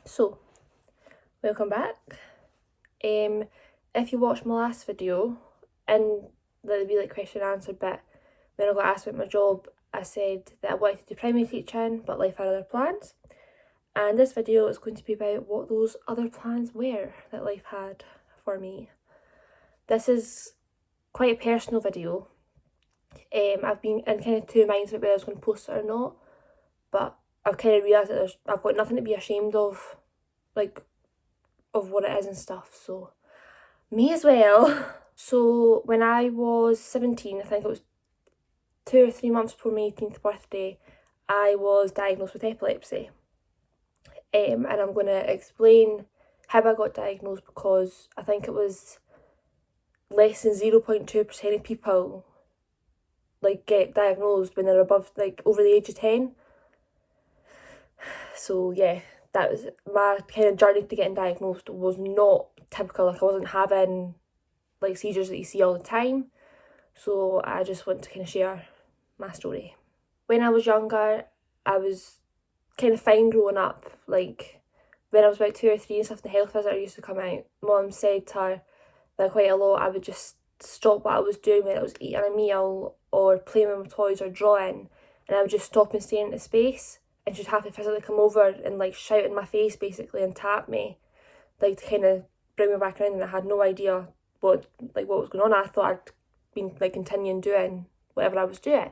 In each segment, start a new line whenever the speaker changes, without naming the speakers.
So, welcome back. If you watched my last video, in the wee question and answer bit, when I got asked about my job, I said that I wanted to do primary teaching, but life had other plans. And this video is going to be about what those other plans were that life had for me. This is quite a personal video. I've been in kind of two minds about whether I was going to post it or not, but I've kind of realised that I've got nothing to be ashamed of, of what it is and stuff, so may as well. So when I was 17, I think it was 2 or 3 months before my 18th birthday, I was diagnosed with epilepsy. And I'm going to explain how I got diagnosed, because I think it was less than 0.2% of people get diagnosed when they're above, over the age of 10. So yeah, that was my kind of journey to getting diagnosed. Was not typical. I wasn't having seizures that you see all the time. So I just want to kind of share my story. When I was younger, I was kind of fine growing up. When I was about 2 or 3 and stuff, the health visitor used to come out. Mum said to her that quite a lot I would just stop what I was doing, whether it was eating a meal or playing with my toys or drawing, and I would just stop and stare into space, and she'd have to physically come over and shout in my face basically and tap me, to kind of bring me back around. And I had no idea what was going on. I thought I'd been continuing doing whatever I was doing.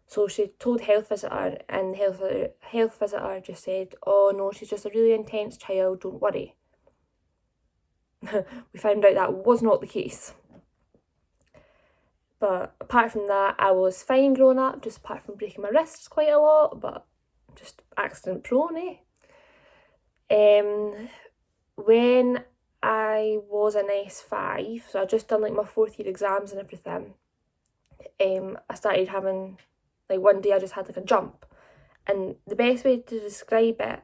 So she told health visitor, and the health visitor just said, "Oh no, she's just a really intense child, don't worry." We found out that was not the case. But apart from that, I was fine growing up, just apart from breaking my wrists quite a lot, but just accident prone, When I was in S5, so I just done my 4th year exams and everything, I started having, one day I just had a jump. And the best way to describe it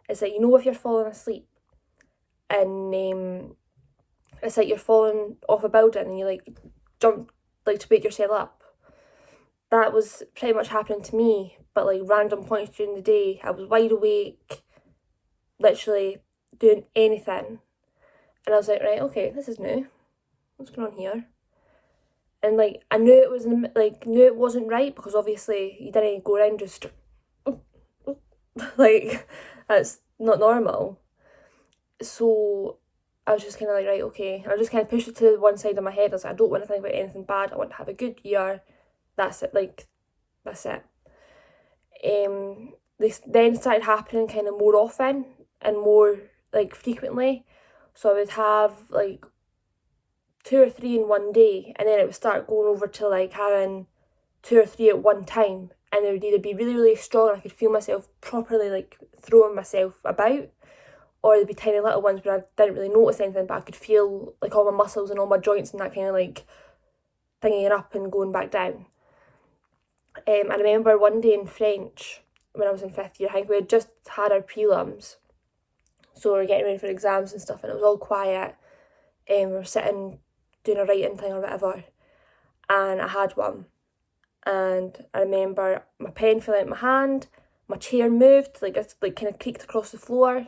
is that, if you're falling asleep and it's like you're falling off a building and you jump to wake yourself up. That was pretty much happening to me, but random points during the day. I was wide awake, literally doing anything. And I was like, right, okay, this is new. What's going on here? And I knew it was knew it wasn't right, because obviously you didn't go around just that's not normal. So I was just kind of right, okay. And I just kind of pushed it to one side of my head. I was like, I don't want to think about anything bad. I want to have a good year. That's it. That's it. They then started happening kind of more often and more frequently. So I would have 2 or 3 in one day, and then it would start going over to having 2 or 3 at one time, and they would either be really, really strong and I could feel myself properly throwing myself about, or there'd be tiny little ones where I didn't really notice anything, but I could feel all my muscles and all my joints and that kind of thinking up and going back down. I remember one day in French, when I was in 5th year, I think we had just had our prelims, so we were getting ready for exams and stuff, and it was all quiet. We were sitting doing a writing thing or whatever, and I had one. And I remember my pen fell out of my hand, my chair moved, kind of creaked across the floor,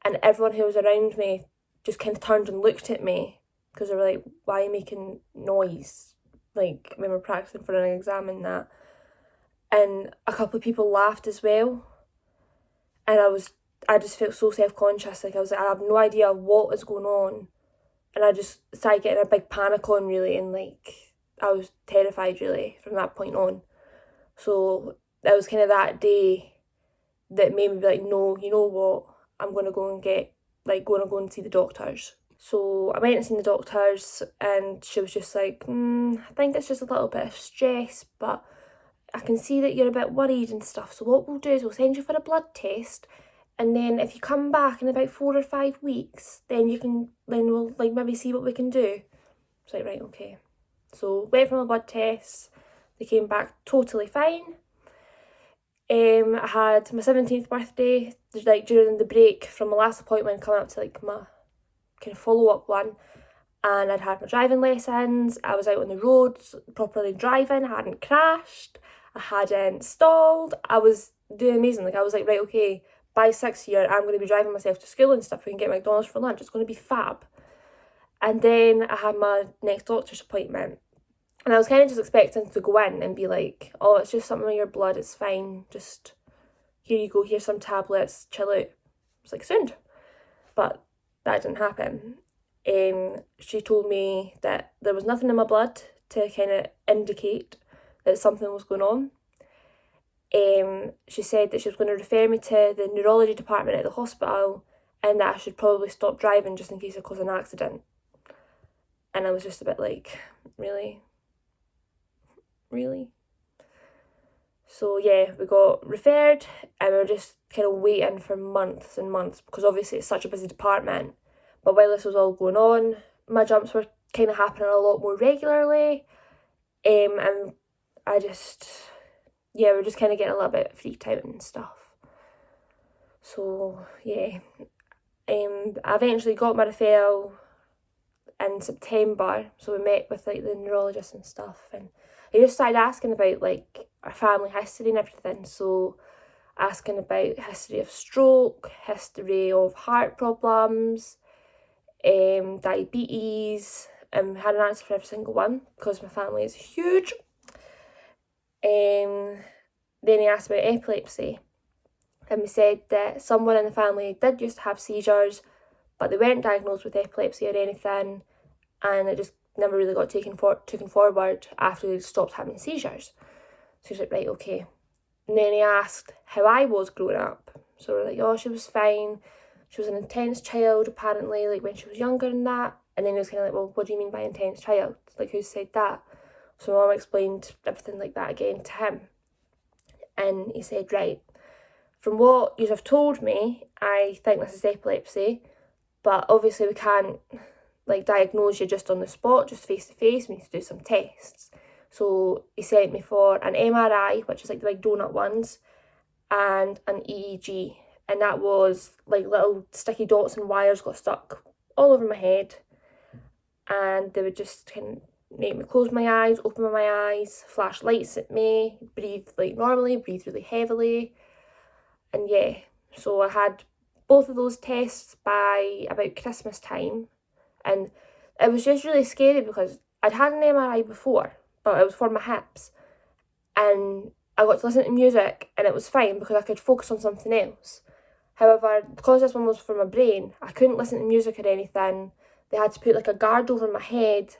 and everyone who was around me just kind of turned and looked at me, because they were like, why are you making noise? When we're practicing for an exam and that. And a couple of people laughed as well. And I just felt so self-conscious. I was I have no idea what is going on. And I just started getting a big panic on, really, and I was terrified, really, from that point on. So it was kind of that day that made me be like, no, you know what, I'm going to go and go and see the doctors. So I went and seen the doctors, and she was just like, I think it's just a little bit of stress, but I can see that you're a bit worried and stuff. So what we'll do is we'll send you for a blood test, and then if you come back in about 4 or 5 weeks, then we'll maybe see what we can do. It's right, okay. So went for my blood tests. They came back totally fine. I had my 17th birthday, during the break from my last appointment, coming up to my kind of follow-up one, and I'd had my driving lessons. I was out on the roads properly driving. I hadn't crashed. I hadn't stalled. I was doing amazing. I was right, okay. by 6th year, I'm going to be driving myself to school and stuff. We can get McDonald's for lunch. It's going to be fab. And then I had my next doctor's appointment. And I was kind of just expecting to go in and be like, oh, it's just something in your blood, it's fine. Just, here you go, here's some tablets, chill out. It's like, sound. But that didn't happen. She told me that there was nothing in my blood to kind of indicate that something was going on. She said that she was going to refer me to the neurology department at the hospital and that I should probably stop driving just in case I cause an accident. And I was just a bit like, really? Really? So yeah, we got referred and we were just kind of waiting for months and months because obviously it's such a busy department. But while this was all going on, my jumps were kind of happening a lot more regularly. And I just, yeah, we're just kind of getting a little bit of free time and stuff. So yeah, I eventually got my referral in September. So we met with like the neurologist and stuff, and he just started asking about like our family history and everything. So asking about history of stroke, history of heart problems, diabetes, and had an answer for every single one because my family is huge. Then he asked about epilepsy, and we said that someone in the family did used to have seizures, but they weren't diagnosed with epilepsy or anything, and it just never really got taken forward after they stopped having seizures. So he was like, right, okay. And then he asked how I was growing up. So we're like, oh, she was fine. She was an intense child, apparently, like when she was younger and that. And then he was kind of like, well, what do you mean by intense child? Like, who said that? So my mum explained everything like that again to him. And he said, right, from what you have told me, I think this is epilepsy, but obviously we can't like diagnose you just on the spot, just face to face. We need to do some tests. So he sent me for an MRI, which is like the big donut ones, and an EEG. And that was like little sticky dots and wires got stuck all over my head. And they would just kind of make me close my eyes, open my eyes, flash lights at me, breathe like normally, breathe really heavily. And yeah, so I had both of those tests by about Christmas time. And it was just really scary because I'd had an MRI before, but it was for my hips. And I got to listen to music and it was fine because I could focus on something else. However, because this one was for my brain, I couldn't listen to music or anything. They had to put like a guard over my head.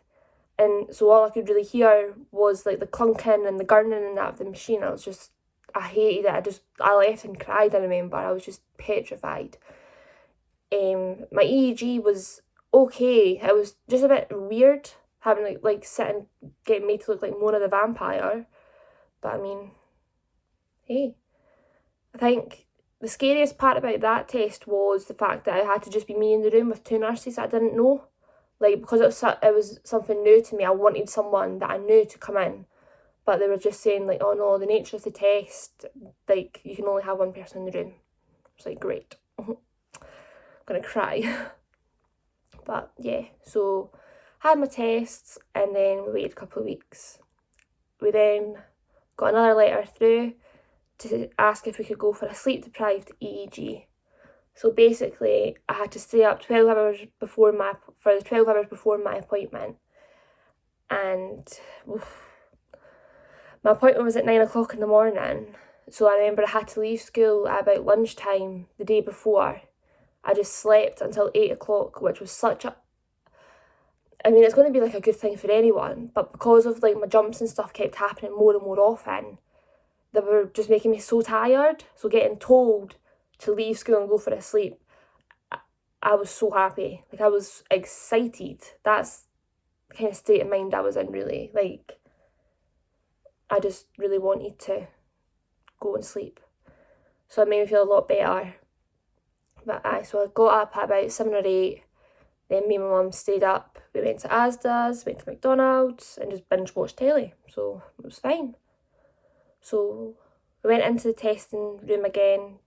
And so all I could really hear was like the clunking and the gurning and that of the machine. I hated it. I left and cried, I remember. I was just petrified. My EEG was okay. It was just a bit weird having like sitting, getting made to look like Mona the vampire. But I mean, hey. I think the scariest part about that test was the fact that I had to just be me in the room with two nurses that I didn't know. Like, because it was something new to me, I wanted someone that I knew to come in. But they were just saying, like, oh no, the nature of the test, like, you can only have one person in the room. It's like, great. I'm gonna cry. But yeah, so had my tests and then we waited a couple of weeks. We then got another letter through to ask if we could go for a sleep-deprived EEG. So basically, I had to stay up 12 hours before my appointment. And my appointment was at 9 o'clock in the morning. So I remember I had to leave school at about lunchtime the day before. I just slept until 8 o'clock, which was it's going to be like a good thing for anyone, but because of like my jumps and stuff kept happening more and more often, they were just making me so tired. So getting told to leave school and go for a sleep, I was so happy. Like, I was excited. That's the kind of state of mind I was in, really. Like, I just really wanted to go and sleep. So it made me feel a lot better. But so I got up at about 7 or 8. Then me and my mum stayed up. We went to Asda's, went to McDonald's, and just binge watched telly. So it was fine. So we went into the testing room again.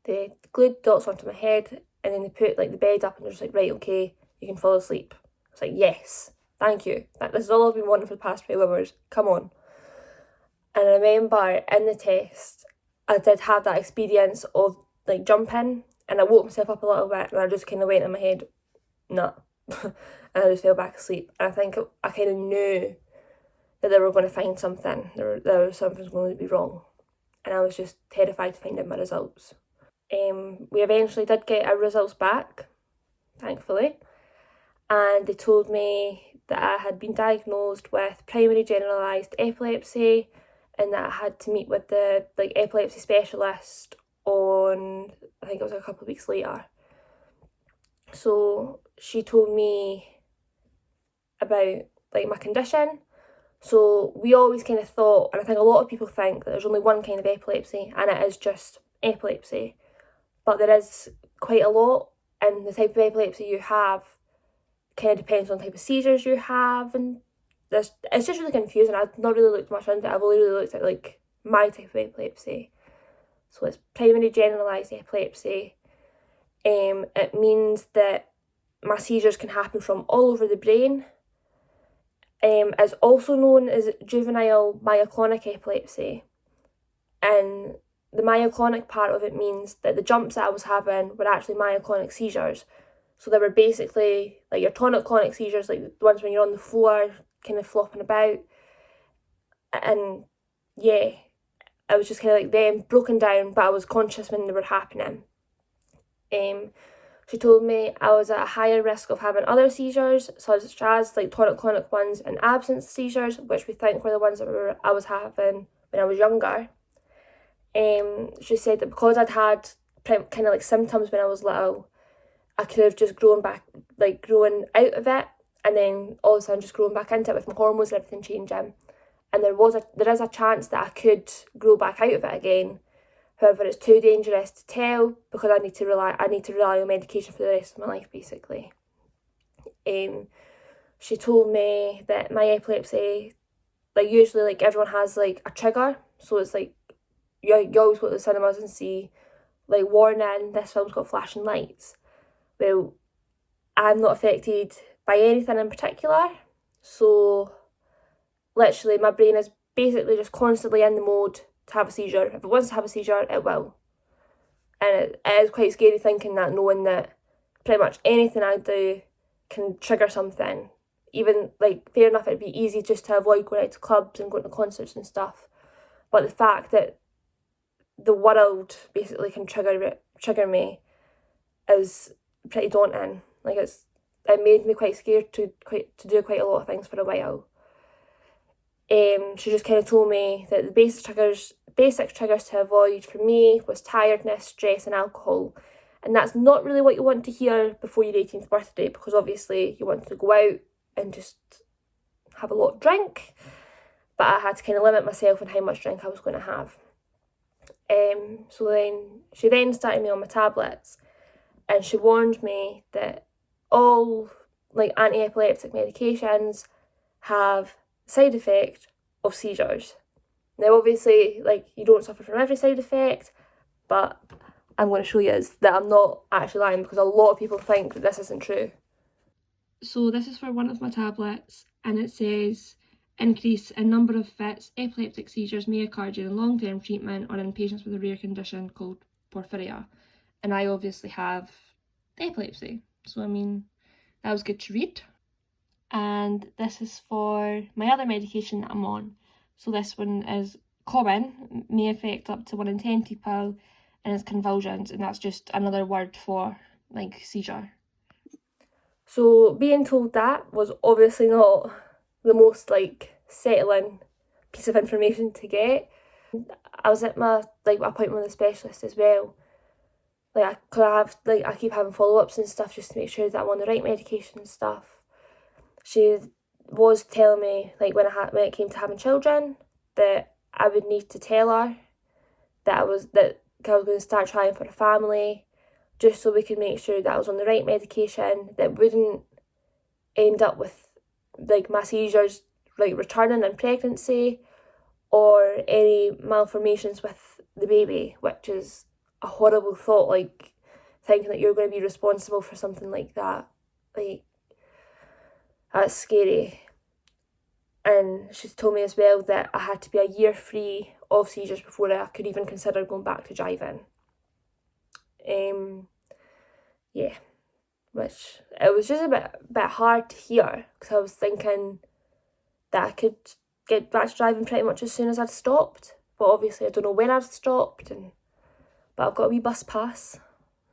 They glued dots onto my head, and then they put like the bed up, and they're just like, right, okay, you can fall asleep. I was like, yes, thank you. This is all I've been wanting for the past 12 hours. Come on. And I remember in the test, I did have that experience of like jumping, and I woke myself up a little bit, and I just kind of went in my head, nah. And I just fell back asleep. And I think I kind of knew that they were going to find something. There was something going to be wrong. And I was just terrified to find out my results. We eventually did get our results back, thankfully. And they told me that I had been diagnosed with primary generalised epilepsy, and that I had to meet with the epilepsy specialist on, I think it was a couple of weeks later. So she told me about my condition. So we always kind of thought, and I think a lot of people think, that there's only one kind of epilepsy, and it is just epilepsy. But there is quite a lot, and the type of epilepsy you have kind of depends on the type of seizures you have, and it's just really confusing. I've not really looked much into it. I've only really looked at my type of epilepsy. So it's primary generalised epilepsy. It means that my seizures can happen from all over the brain. It's also known as juvenile myoclonic epilepsy, and the myoclonic part of it means that the jumps that I was having were actually myoclonic seizures. So they were basically your tonic-clonic seizures, like the ones when you're on the floor kind of flopping about, and yeah, I was just kind of them broken down, but I was conscious when they were happening. She told me I was at a higher risk of having other seizures, such as tonic-clonic ones and absence seizures, which we think were the ones that I was having when I was younger. She said that because I'd had kind of symptoms when I was little, I could have just grown back, growing out of it, and then all of a sudden just growing back into it with my hormones and everything changing. And there is a chance that I could grow back out of it again. However, it's too dangerous to tell because I need to rely on medication for the rest of my life, basically. She told me that my epilepsy, usually everyone has a trigger, so it's you always go to the cinemas and see warning, this film's got flashing lights. Well, I'm not affected by anything in particular, so literally my brain is basically just constantly in the mode to have a seizure. If it wants to have a seizure, it will. And it is quite scary thinking that, knowing that pretty much anything I do can trigger something. Even, fair enough, it'd be easy just to avoid going out to clubs and going to concerts and stuff. But the fact that the world basically can trigger me is pretty daunting. It made me quite scared to do quite a lot of things for a while. She just kind of told me that the basic triggers to avoid for me was tiredness, stress and alcohol. And that's not really what you want to hear before your 18th birthday, because obviously you want to go out and just have a lot of drink. But I had to kind of limit myself on how much drink I was going to have. So then she started me on my tablets, and she warned me that all anti-epileptic medications have side effect of seizures. Now obviously you don't suffer from every side effect, but I'm going to show you that I'm not actually lying, because a lot of people think that this isn't true. So this is for one of my tablets, and it says increase in number of fits, epileptic seizures may occur during long-term treatment or in patients with a rare condition called porphyria. And I obviously have epilepsy, so that was good to read. And this is for my other medication that I'm on. So this one is common, may affect up to 1 in 10 people, and it's convulsions, and that's just another word for seizure. So being told that was obviously not the most settling piece of information to get. I was at my appointment with a specialist as well. I keep having follow-ups and stuff just to make sure that I'm on the right medication and stuff. She was telling me when it came to having children that I would need to tell her that I was going to start trying for a family, just so we could make sure that I was on the right medication that wouldn't end up with my seizures returning in pregnancy, or any malformations with the baby, which is a horrible thought, thinking that you're going to be responsible for something like that. That's scary. And she told me as well that I had to be a year free of seizures before I could even consider going back to driving. Yeah, which it was just a bit hard to hear, because I was thinking that I could get back to driving pretty much as soon as I'd stopped, but obviously I don't know when I'd stopped, but I've got a wee bus pass,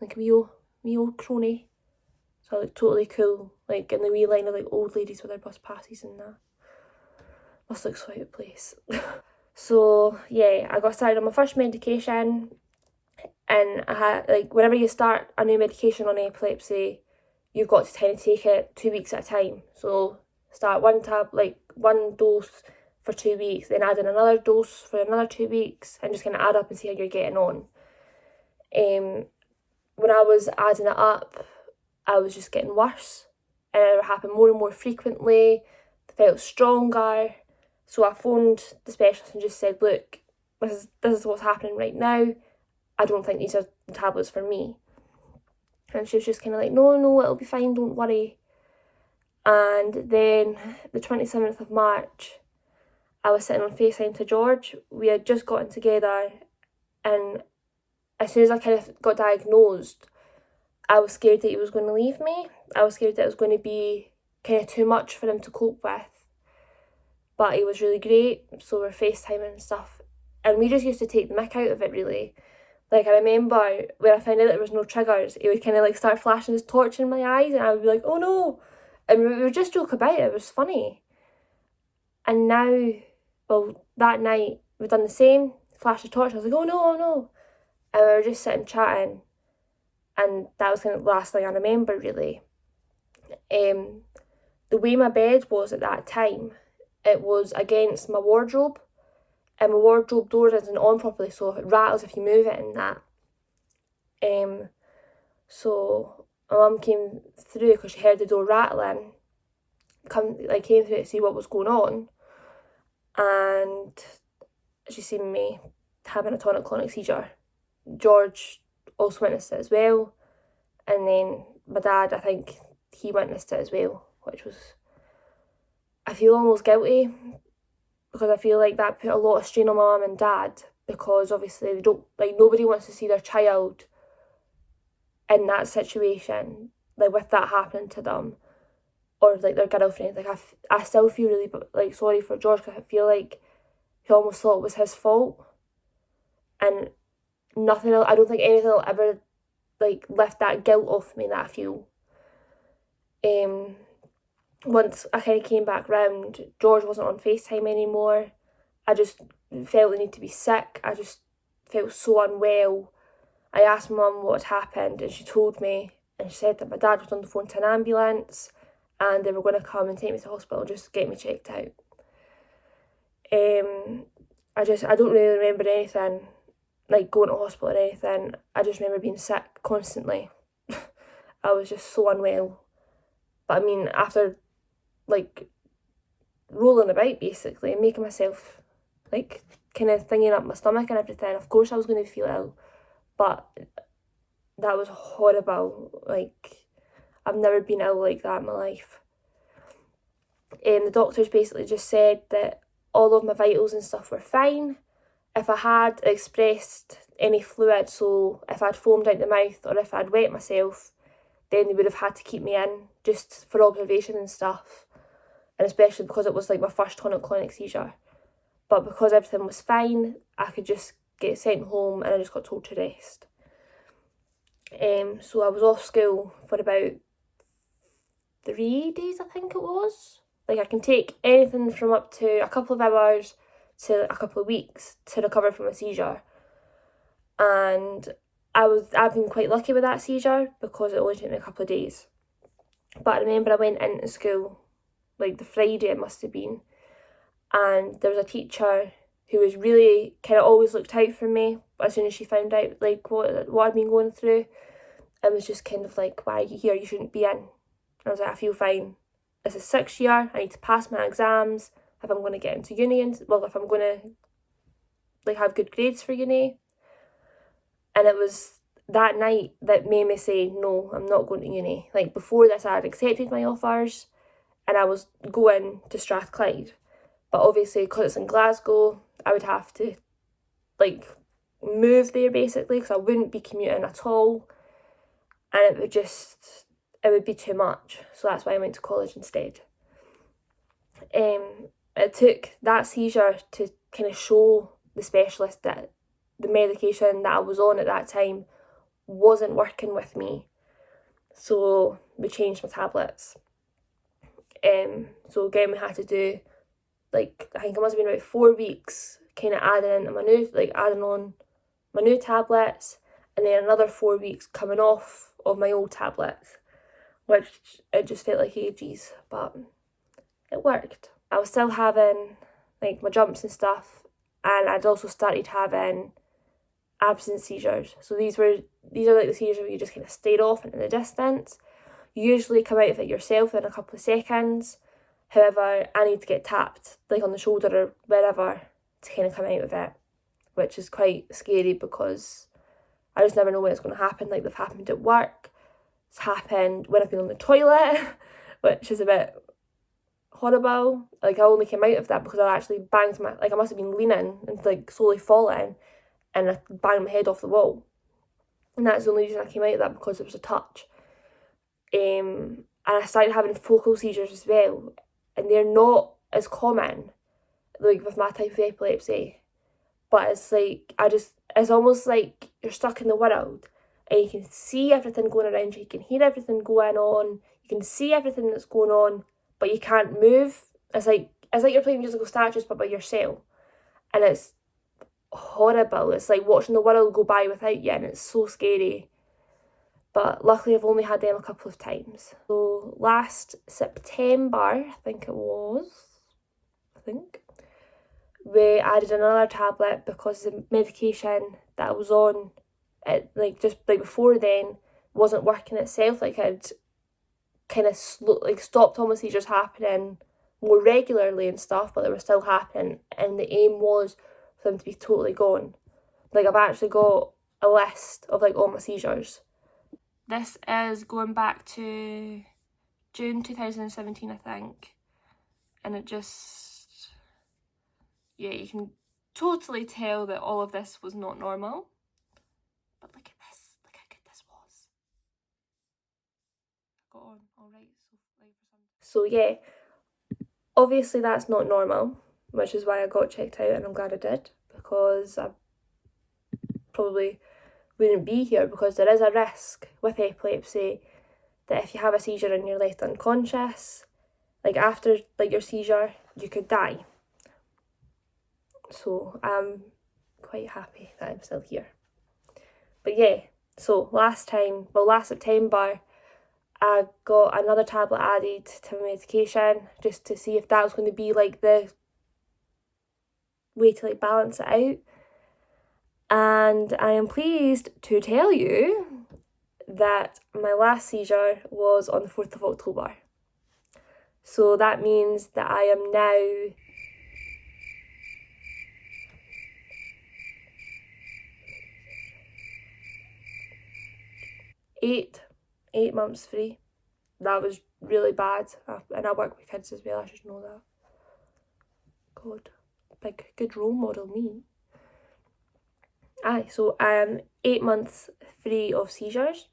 like a wee old crony, so I look totally cool, like in the wee line of like old ladies with their bus passes and that. Must look so out of place. So yeah, I got started on my first medication, and I had, like, whenever you start a new medication on epilepsy, you've got to kind of take it 2 weeks at a time. So start one dose for 2 weeks, then add in another dose for another 2 weeks, and just kind of add up and see how you're getting on. When I was adding it up, I was just getting worse, and it happened more and more frequently. I felt stronger, so I phoned the specialist and just said, look, this is what's happening right now. I don't think these are the tablets for me. And she was just kind of like, no, it'll be fine, don't worry. And then the 27th of March, I was sitting on FaceTime to George. We had just gotten together, and as soon as I kind of got diagnosed, I was scared that he was going to leave me. I was scared that it was going to be kind of too much for him to cope with. But he was really great, so we're FaceTiming and stuff. And we just used to take the mick out of it, really. Like, I remember when I found out there was no triggers, he would kind of like start flashing his torch in my eyes, and I would be like, oh no. And we would just joke about it. It was funny. And now, well, that night, we'd done the same, flashed the torch. I was like, oh no. And we were just sitting chatting. And that was kind of the last thing I remember, really. The way my bed was at that time, it was against my wardrobe, and my wardrobe door isn't on properly, so it rattles if you move it and that. So my mum came through because she heard the door rattling, came through to see what was going on, and she seen me having a tonic-clonic seizure. George also witnessed it as well, and then my dad, I think he witnessed it as well, which was, I feel almost guilty, because I feel like that put a lot of strain on my mum and dad, because obviously they don't, like, nobody wants to see their child in that situation, like, with that happening to them, or like their girlfriend. Like, I still feel really like sorry for George, because I feel like he almost thought it was his fault, and nothing else, I don't think anything will ever like lift that guilt off me that I feel. Once I kind of came back round, George wasn't on FaceTime anymore. I just felt the need to be sick. I just felt so unwell. I asked my mum what had happened, and she told me, and she said that my dad was on the phone to an ambulance, and they were going to come and take me to hospital and just get me checked out. I don't really remember anything, like going to hospital or anything. I just remember being sick constantly. I was just so unwell. But I mean, after like rolling about basically and making myself like kind of thinging up my stomach and everything, of course I was going to feel ill. But that was horrible. Like, I've never been ill like that in my life. The doctors basically just said that all of my vitals and stuff were fine. If I had expressed any fluid, so if I'd foamed out the mouth or if I'd wet myself, then they would have had to keep me in just for observation and stuff. And especially because it was like my first tonic-clonic seizure. But because everything was fine, I could just get sent home, and I just got told to rest. So I was off school for about 3 days, I think it was. Like, I can take anything from up to a couple of hours to a couple of weeks to recover from a seizure. And I've been quite lucky with that seizure, because it only took me a couple of days. But I remember I went into school, like the Friday it must have been, and there was a teacher who was really kind of always looked out for me as soon as she found out like what I'd been going through, and was just kind of like, why are you here? You shouldn't be in. And I was like, I feel fine. This is 6th year, I need to pass my exams if I'm going to get into uni, and if I'm going to like have good grades for uni. And it was that night that made me say, no, I'm not going to uni. Like, before this I had accepted my offers and I was going to Strathclyde, but obviously because it's in Glasgow, I would have to like move there basically, because I wouldn't be commuting at all, and it would be too much. So that's why I went to college instead. It took that seizure to kind of show the specialist that the medication that I was on at that time wasn't working with me. So we changed my tablets. So again, we had to do, like, I think it must have been about 4 weeks kind of adding on my new tablets, and then another 4 weeks coming off of my old tablets, which it just felt like ages, but it worked. I was still having like my jumps and stuff, and I'd also started having absence seizures. So these are like the seizures where you just kind of stayed off into the distance. You usually come out of it yourself in a couple of seconds. However, I need to get tapped, like on the shoulder or wherever, to kind of come out of it, which is quite scary because I just never know when it's going to happen. Like, they've happened at work, it's happened when I've been on the toilet, which is a bit horrible. Like, I only came out of that because I actually banged I must have been leaning and like slowly falling, and I banged my head off the wall. And that's the only reason I came out of that, because it was a touch. And I started having focal seizures as well, and they're not as common, like with my type of epilepsy, but it's like, it's almost like you're stuck in the world, and you can see everything going around you, you can hear everything going on, you can see everything that's going on, but you can't move. It's like you're playing musical statues but by yourself, and it's horrible. It's like watching the world go by without you, and it's so scary. But luckily I've only had them a couple of times. So last September, I think, we added another tablet because the medication that I was on, just before then, wasn't working itself. Like, I'd kind of stopped all my seizures happening more regularly and stuff, but they were still happening, and the aim was for them to be totally gone. Like, I've actually got a list of like all my seizures. This is going back to June 2017, I think, and it just, yeah, you can totally tell that all of this was not normal. But look at this, look how good this was. Got on alright so yeah, obviously that's not normal, which is why I got checked out, and I'm glad I did, because I probably wouldn't be here, because there is a risk with epilepsy that if you have a seizure and you're left unconscious, like after like your seizure, you could die. So I'm quite happy that I'm still here. But yeah, so last September, I got another tablet added to my medication, just to see if that was going to be like the way to like balance it out. And I am pleased to tell you that my last seizure was on the 4th of October. So that means that I am now eight months free. That was really bad, and I work with kids as well, I should know that. God, big good role model, me. So I am 8 months free of seizures.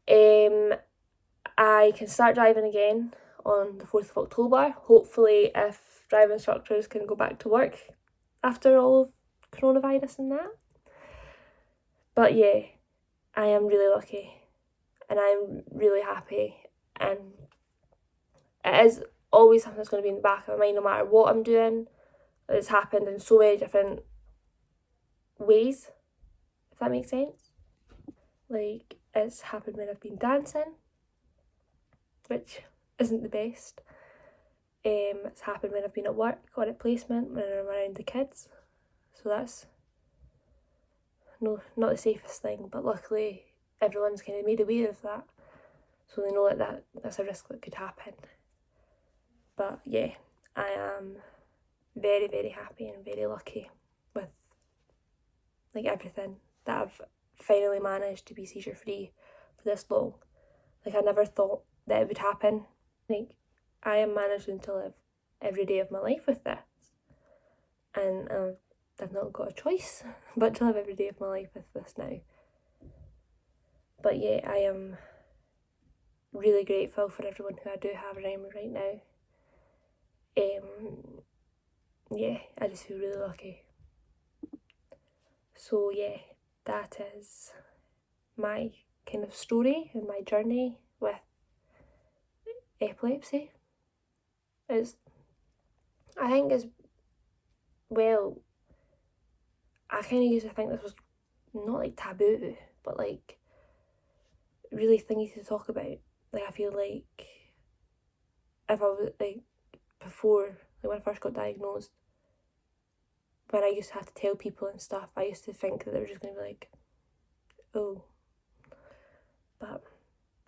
I can start driving again on the 4th of October, hopefully, if driving instructors can go back to work after all of coronavirus and that. But yeah, I am really lucky, and I'm really happy, and it is always something that's going to be in the back of my mind no matter what I'm doing. It's happened in so many different ways, if that makes sense. Like, it's happened when I've been dancing, which isn't the best. It's happened when I've been at work or at placement, when I'm around the kids. So that's not the safest thing, but luckily everyone's kind of made aware of that, so they know that that's a risk that could happen. But yeah, I am very, very happy and very lucky with like everything, that I've finally managed to be seizure free for this long. Like, I never thought that it would happen. Like, I am managing to live every day of my life with this, and I've not got a choice but to live every day of my life with this now. But yeah, I am really grateful for everyone who I do have around me right now. Yeah, I just feel really lucky. So yeah, that is my kind of story and my journey with epilepsy. I think as well, I kind of used to think this was not like taboo, but like really thingy to talk about. Like I feel like if I was like before, like when I first got diagnosed, when I used to have to tell people and stuff, I used to think that they were just going to be like, oh. But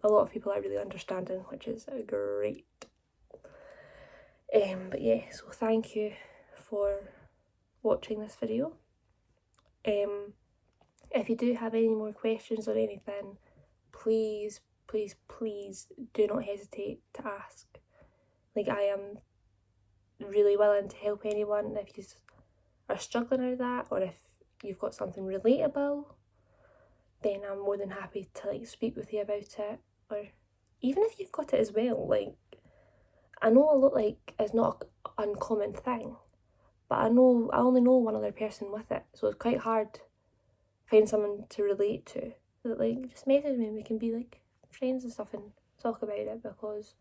a lot of people are really understanding, which is great. But yeah, so thank you for watching this video. If you do have any more questions or anything, please do not hesitate to ask. Like, I am really willing to help anyone if you are struggling with that, or if you've got something relatable, then I'm more than happy to like speak with you about it. Or even if you've got it as well, like I know a lot, like it's not an uncommon thing, but I only know one other person with it, so it's quite hard to find someone to relate to. That like just message me and we can be like friends and stuff and talk about it, because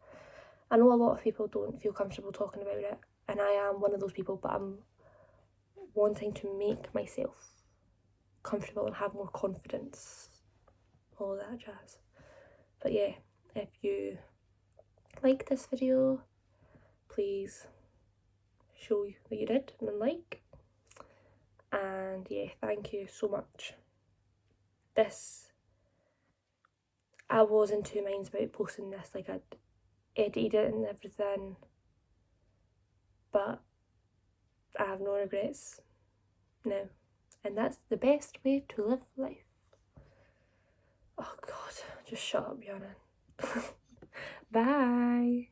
I know a lot of people don't feel comfortable talking about it, and I am one of those people, but I'm wanting to make myself comfortable and have more confidence, all that jazz. But yeah, if you like this video, please show that you did and like. And yeah, thank you so much. I was in two minds about posting this, like I'd edited it and everything, but I have no regrets now, and that's the best way to live life. Oh god, just shut up, Yana. Bye.